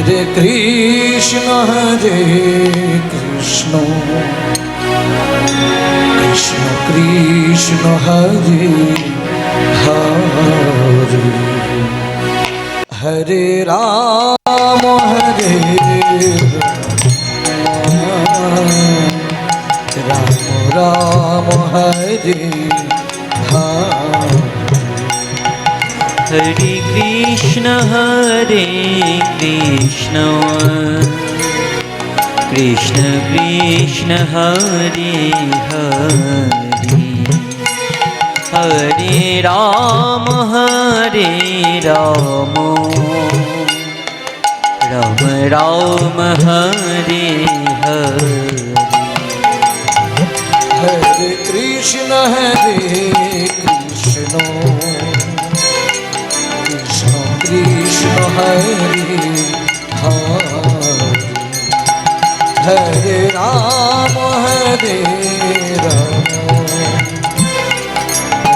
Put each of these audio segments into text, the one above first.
हरे कृष्ण कृष्ण कृष्ण हरे हरे हरे राम राम राम हरे हरे हरे कृष्ण कृष्ण कृष्ण हरे हरे हरे राम राम राम हरे हरे हरे कृष्ण कृष्ण कृष्ण हरे हरे हरे राम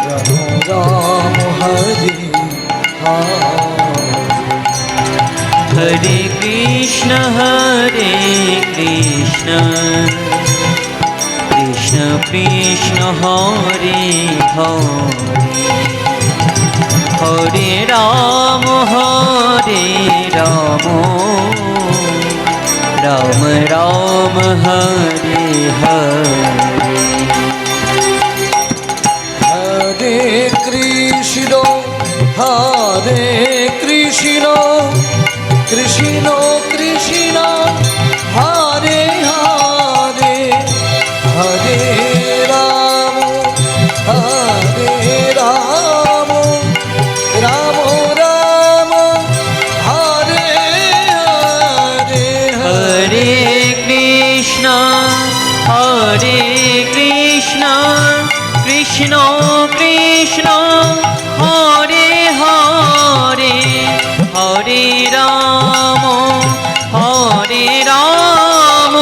राम राम हरे हरे हरे कृष्ण कृष्ण कृष्ण हरे हरे हरे राम राम राम हरे हरे हरे कृष्ण कृष्ण कृष्ण हरे हरे हरे राम राम राम हरे हरे हरे कृष्ण कृष्ण कृष्ण हरे हरे हरे राम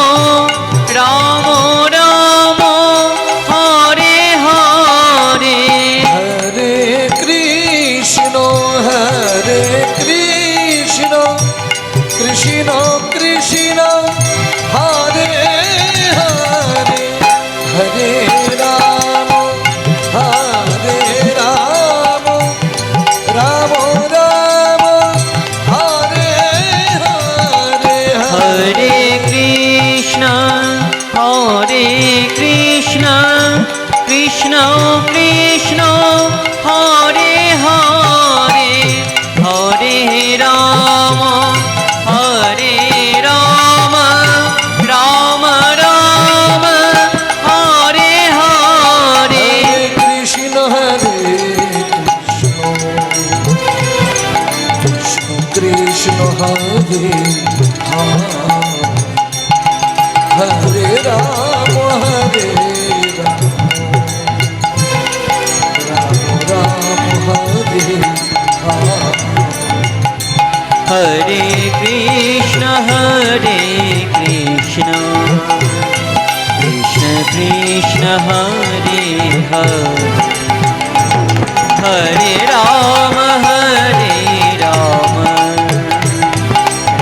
राम राम हरे हरे हरे कृष्ण कृष्ण कृष्ण हरे हरे हरे राम राम राम हरे हरे हरे कृष्ण कृष्ण कृष्ण हरे हरे हरे राम राम राम हरे हरे कृष्ण कृष्ण हरे हरे राम राम हरे हरे कृष्ण कृष्ण कृष्ण हरे हरे हरे राम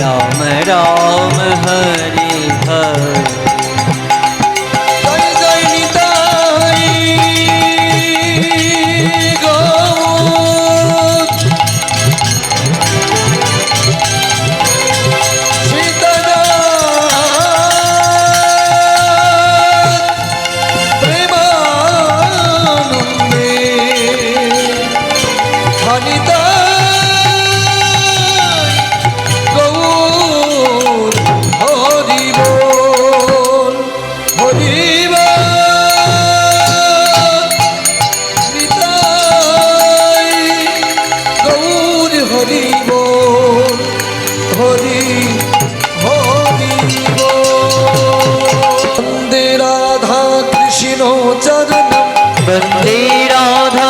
राम राम हरे हरे जय जय निताई गौर सीतानाथ प्रेमानंदे हनिताई गौर हरि बोल हरि बोल निताई गौर हरि बोल हरि हरि बोल वंदे राधा कृष्ण चरणम वन्दे राधा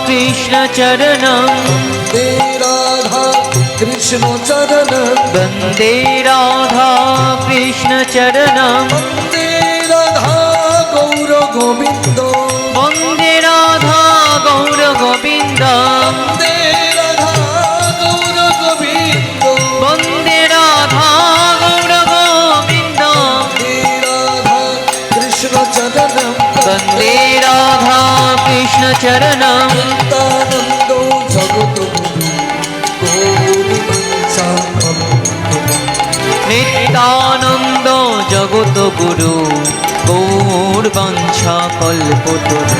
कृष्ण चरणं वंदे राधा कृष्ण चरणम वन्दे राधा कृष्ण चरणं वंदे राधा गौर गोविंद वन्दे राधा गौर गोविन्द वंदे राधा गौर गोविंद वन्दे राधा কৃষ্ণ চরণম নিত্যানন্দ জগত গুরু গৌরী বাঞ্ছা নিত্যানন্দ জগত গুরু গৌর বাঞ্ছা কল্পতরু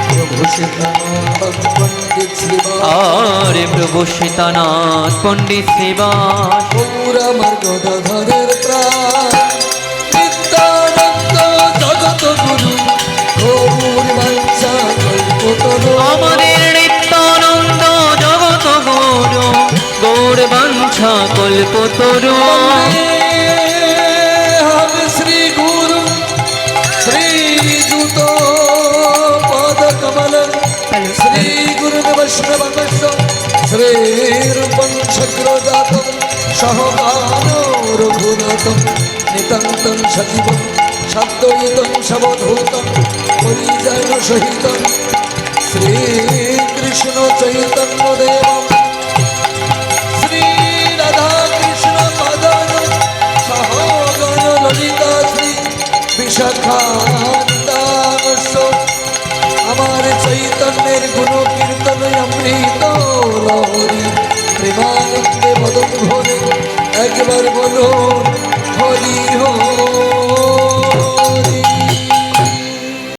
প্রভু সীতানাথ পণ্ডিত শ্রীবাস আর প্রভু সীতানাথ পণ্ডিত শ্রীবাস গৌর আমার গদাধরের প্রাণ নিত্যানন্দ জগত গুরু গৌর বাঞ্ছা কল্পতরু আমাদের নিত্যানন্দ জগত গুরু গৌর বাঞ্ছা কল্পতরু হরে শ্রী গুরু শ্রী যুত পদ কমল শ্রী গুরু বৈষ্ণবংশ শ্রী রূপং শক্রজাতম সহকার রঘুনাথম নিতান্তম সজীবম শব্দয়ুতম সবধূতম পরিজন সহিতম শ্রী কৃষ্ণ চৈতন্য দেবম শ্রী রাধা কৃষ্ণ পদন সহগণ ললিতা শ্রী বিশাখান্তাংশ আমার চৈতন্যের গুণ কীর্তন অমৃত লহরী প্রেমানন্দে মদন ভরে একবার বলো হরি হো